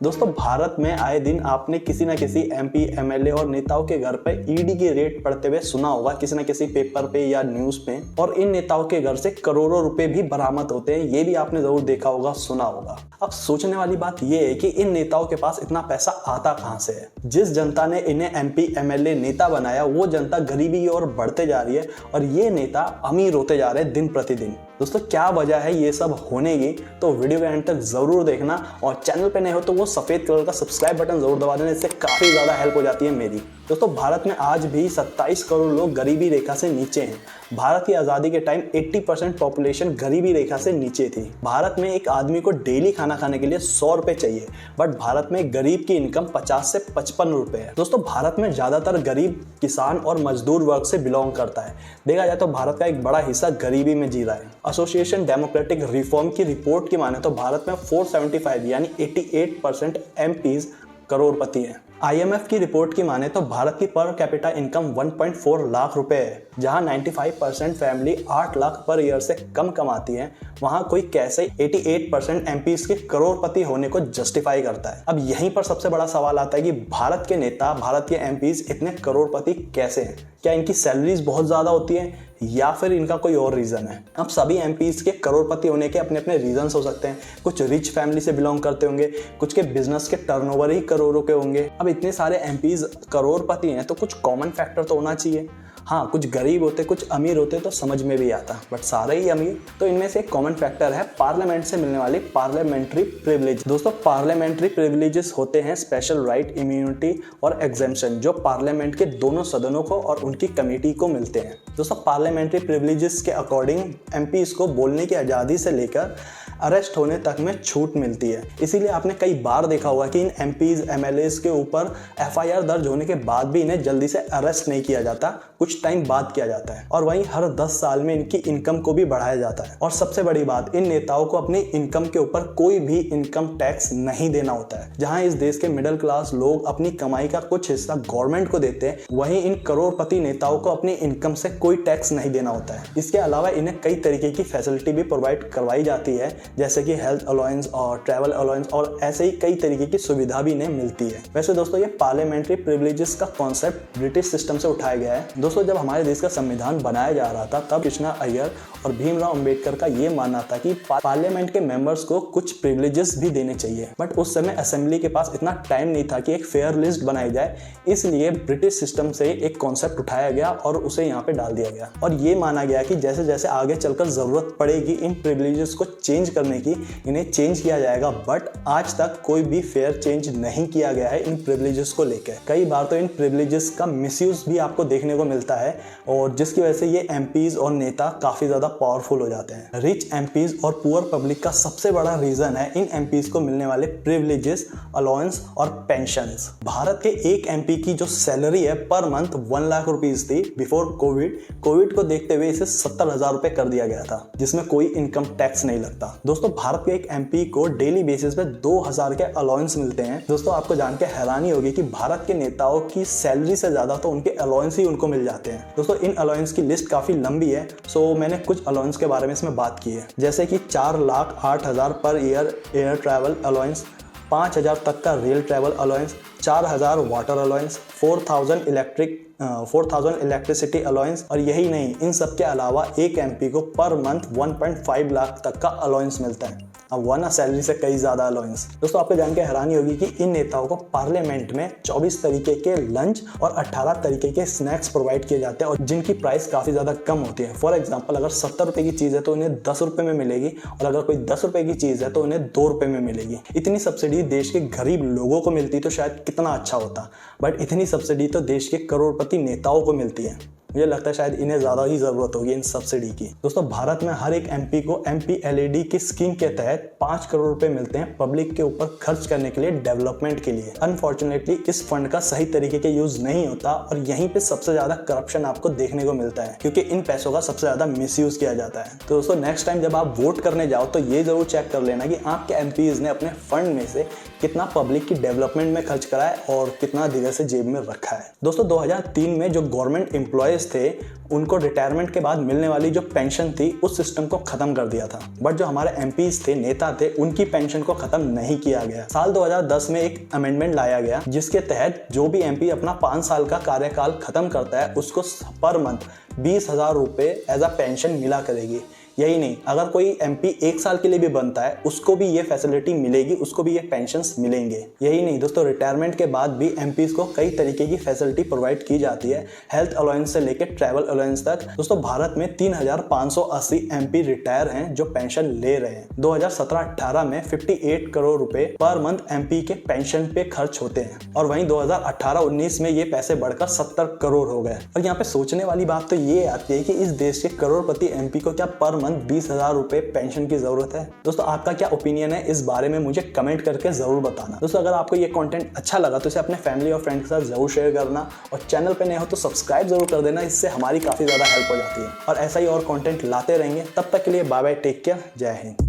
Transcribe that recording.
दोस्तों, भारत में आए दिन आपने किसी न किसी एमपी, एमएलए और नेताओं के घर पे ईडी की रेड पढ़ते हुए सुना होगा, किसी न किसी पेपर पे या न्यूज पे। और इन नेताओं के घर से करोड़ों रुपए भी बरामद होते हैं, ये भी आपने जरूर देखा होगा, सुना होगा। अब सोचने वाली बात ये है कि इन नेताओं के पास इतना पैसा आता कहां से है। जिस जनता ने इन्हें एमपी, एमएलए, नेता बनाया, वो जनता गरीबी की ओर बढ़ते जा रही है और ये नेता अमीर होते जा रहे हैं दिन प्रतिदिन। दोस्तों, क्या वजह है ये सब होने की, तो वीडियो के एंड तक जरूर देखना। और चैनल पे नए हो तो वो सफेद कलर का सब्सक्राइब बटन जरूर दबा देना, इससे काफी ज्यादा हेल्प हो जाती है मेरी। दोस्तों, भारत में आज भी 27 करोड़ लोग गरीबी रेखा से नीचे हैं। भारत की आजादी के टाइम 80% पॉपुलेशन गरीबी रेखा से नीचे थी। भारत में एक आदमी को डेली खाना खाने के लिए 100 रुपए चाहिए, बट भारत में गरीब की इनकम 50 से 55 रुपए है। दोस्तों, भारत में ज्यादातर गरीब किसान और मजदूर वर्ग से बिलोंग करता है। देखा जाए तो भारत का एक बड़ा हिस्सा गरीबी में जी रहा है। एसोसिएशन डेमोक्रेटिक रिफॉर्म की रिपोर्ट की माने तो भारत में 475 यानी 88% एमपीज करोड़पति हैं। IMF की रिपोर्ट की माने तो भारत की पर कैपिटा इनकम 1.4 लाख रुपए है। जहां 95% फैमिली 8 लाख पर ईयर से कम कमाती है, वहां कोई कैसे 88% एमपीज के करोड़पति होने को जस्टिफाई करता है। अब यहीं पर सबसे बड़ा सवाल आता है कि भारत के नेता, भारत के एमपीज इतने करोड़पति कैसे हैं? क्या इनकी सैलरीज बहुत ज्यादा होती है या फिर इनका कोई और रीजन है? अब सभी एमपीज के करोड़पति होने के अपने अपने रीजंस हो सकते हैं। कुछ रिच फैमिली से बिलोंग करते होंगे, कुछ के बिजनेस के टर्नओवर ही करोड़ों के होंगे। अब इतने सारे एमपीज करोड़पति हैं तो कुछ कॉमन फैक्टर तो होना चाहिए। हाँ, कुछ गरीब होते, कुछ अमीर होते तो समझ में भी आता, बट सारे ही अमीर। तो इनमें से एक कॉमन फैक्टर है पार्लियामेंट से मिलने वाली पार्लियामेंट्री प्रिविलेज। दोस्तों, पार्लियामेंट्री प्रिविलेजेस होते हैं स्पेशल राइट, इम्यूनिटी और एग्जेम्पशन जो पार्लियामेंट के दोनों सदनों को और उनकी कमेटी को मिलते हैं। दोस्तों, पार्लियामेंट्री प्रिविलेजेस के अकॉर्डिंग एमपीज को बोलने की आज़ादी से लेकर अरेस्ट होने तक में छूट मिलती है। इसीलिए आपने कई बार देखा होगा कि इन एमपीज, एमएलएस के ऊपर एफआईआर दर्ज होने के बाद भी इन्हें जल्दी से अरेस्ट नहीं किया जाता, कुछ टाइम बाद किया जाता है। और वहीं हर 10 साल में इनकी इनकम को भी बढ़ाया जाता है। और सबसे बड़ी बात, इन नेताओं को अपनी इनकम के ऊपर कोई भी इनकम टैक्स नहीं देना होता है। जहां इस देश के मिडिल क्लास लोग अपनी कमाई का कुछ हिस्सा गवर्नमेंट को देते हैं, वहीं इन करोड़पति नेताओं को अपनी इनकम से कोई टैक्स नहीं देना होता है। इसके अलावा इन्हें कई तरीके की फैसिलिटी भी प्रोवाइड करवाई जाती है, जैसे कि हेल्थ अलाउंस और ट्रैवल अलाउंस, और ऐसे ही कई तरीके की सुविधा भी इन्हें मिलती है। वैसे दोस्तों, ये पार्लियामेंट्री प्रिविलेजेस का कॉन्सेप्ट ब्रिटिश सिस्टम से उठाया गया है। दोस्तों, जब हमारे देश का संविधान बनाया जा रहा था, तब कृष्णा अय्यर और भीमराव अंबेडकर का ये मानना था कि पार्लियामेंट के मेंबर्स को कुछ प्रिविलेजेस भी देने चाहिए। बट उस समय असेंबली के पास इतना टाइम नहीं था कि एक फेयर लिस्ट बनाई जाए, इसलिए ब्रिटिश सिस्टम से एक कॉन्सेप्ट उठाया गया और उसे यहाँ पे डाल दिया गया। और ये माना गया कि जैसे जैसे आगे चलकर जरूरत पड़ेगी इन प्रिविलेजेस को चेंज करने की, इन्हें चेंज किया जाएगा। बट आज तक कोई भी फेयर चेंज नहीं किया गया है इन प्रिविलेजेस को लेकर। कई बार तो इन प्रिविलेजेस का मिसयूज भी आपको देखने को मिलता है, और जिसकी वजह से ये एमपीज और नेता काफी ज्यादा पावरफुल हो जाते हैं। रिच एमपीज और पुअर पब्लिक का सबसे बड़ा रीजन है इन एमपीज को मिलने वाले प्रिविलेजेस, अलाउंस और पेंशंस। भारत के एक एमपी की जो सैलरी है पर मंथ 1 लाख रुपीज थी बिफोर कोविड को देखते हुए इसे 70,000 रुपए कर दिया गया था, जिसमें कोई इनकम टैक्स नहीं लगता। दोस्तों, भारत के एक एमपी को डेली बेसिस पे 2000 के अलाउंस मिलते हैं। दोस्तों, आपको जान के हैरानी होगी कि भारत के नेताओं की सैलरी से ज्यादा तो उनके अलाउंस ही उनको मिल जाते हैं। दोस्तों, इन अलाउंस की लिस्ट काफी लंबी है, सो मैंने कुछ अलाउंस के बारे में इसमें बात की है, जैसे कि 4,08,000 per year air travel allowance, 5,000 तक का rail travel allowance, 4,000 water allowance, 4,000 electricity allowance. और यही नहीं, इन सब के अलावा एक एमपी को पर मंथ 1.5 लाख तक का अलाउंस मिलता है। अब वरना सैलरी से कई ज्यादा अलाउंस। दोस्तों, आपको जान के हैरानी होगी कि इन नेताओं को पार्लियामेंट में 24 तरीके के लंच और 18 तरीके के स्नैक्स प्रोवाइड किए जाते हैं, और जिनकी प्राइस काफी ज्यादा कम होती है। फॉर एग्जांपल, अगर 70 रुपए की चीज है तो उन्हें 10 रुपए में मिलेगी, और अगर कोई 10 रुपए की चीज है तो उन्हें 2 रुपए में मिलेगी। इतनी सब्सिडी देश के गरीब लोगों को मिलती तो शायद कितना अच्छा होता, बट इतनी सब्सिडी तो देश के करोड़पति नेताओं को मिलती है। मुझे लगता है शायद इन्हें ज्यादा ही जरूरत होगी इन सब्सिडी की। दोस्तों, भारत में हर एक एमपी को MPLAD की स्कीम के तहत 5 करोड़ रुपए मिलते हैं पब्लिक के ऊपर खर्च करने के लिए, डेवलपमेंट के लिए। अनफॉर्चुनेटली इस फंड का सही तरीके के यूज नहीं होता, और यहीं पे सबसे ज्यादा करप्शन आपको देखने को मिलता है, क्योंकि इन पैसों का सबसे ज्यादा मिसयूज किया जाता है। तो दोस्तों, नेक्स्ट टाइम जब आप वोट करने जाओ तो ये जरूर चेक कर लेना कि आपके एमपीज ने अपने फंड में से कितना पब्लिक की डेवलपमेंट में खर्च करा है और कितना धीरे से जेब में रखा है। दोस्तों 2003 में जो गवर्नमेंट एम्प्लॉयज थे उनको रिटायरमेंट के बाद मिलने वाली जो पेंशन थी उस सिस्टम को खत्म कर दिया था, बट जो हमारे एमपीज थे, नेता थे, उनकी पेंशन को खत्म नहीं किया गया। साल 2010 में एक अमेंडमेंट लाया गया जिसके तहत जो भी एमपी अपना 5 साल का कार्यकाल खत्म करता है उसको पर मंथ 20,000 रुपए एज अ पेंशन मिला करेगी। यही नहीं, अगर कोई एमपी 1 साल के लिए भी बनता है उसको भी ये फैसिलिटी मिलेगी, उसको भी ये पेंशन्स मिलेंगे। यही नहीं दोस्तों, रिटायरमेंट के बाद भी एमपीज को कई तरीके की फैसिलिटी प्रोवाइड की जाती है, हेल्थ अलाउंस से लेकर ट्रैवल अलाउंस तक। दोस्तों भारत में 3,580 एमपी रिटायर हैं जो पेंशन ले रहे हैं। 2017-18 में 58 करोड़ रुपए पर मंथ एमपी के पेंशन पे खर्च होते हैं और वहीं 2018-19 में ये पैसे बढ़कर 70 करोड़ हो गए। और यहाँ पे सोचने वाली बात तो ये आती है कि इस देश के करोड़पति एमपी को क्या पर 20,000 रुपए पेंशन की जरूरत है? दोस्तों आपका क्या ओपिनियन है इस बारे में मुझे कमेंट करके जरूर बताना। दोस्तों अगर आपको ये कंटेंट अच्छा लगा तो इसे अपने फैमिली और फ्रेंड के साथ जरूर शेयर करना और चैनल पे नए हो तो सब्सक्राइब जरूर कर देना, इससे हमारी काफी ज्यादा हेल्प हो जाती है। और ऐसा ही और कंटेंट लाते रहेंगे, तब तक के लिए बाय बाय, टेक केयर, जय हिंद।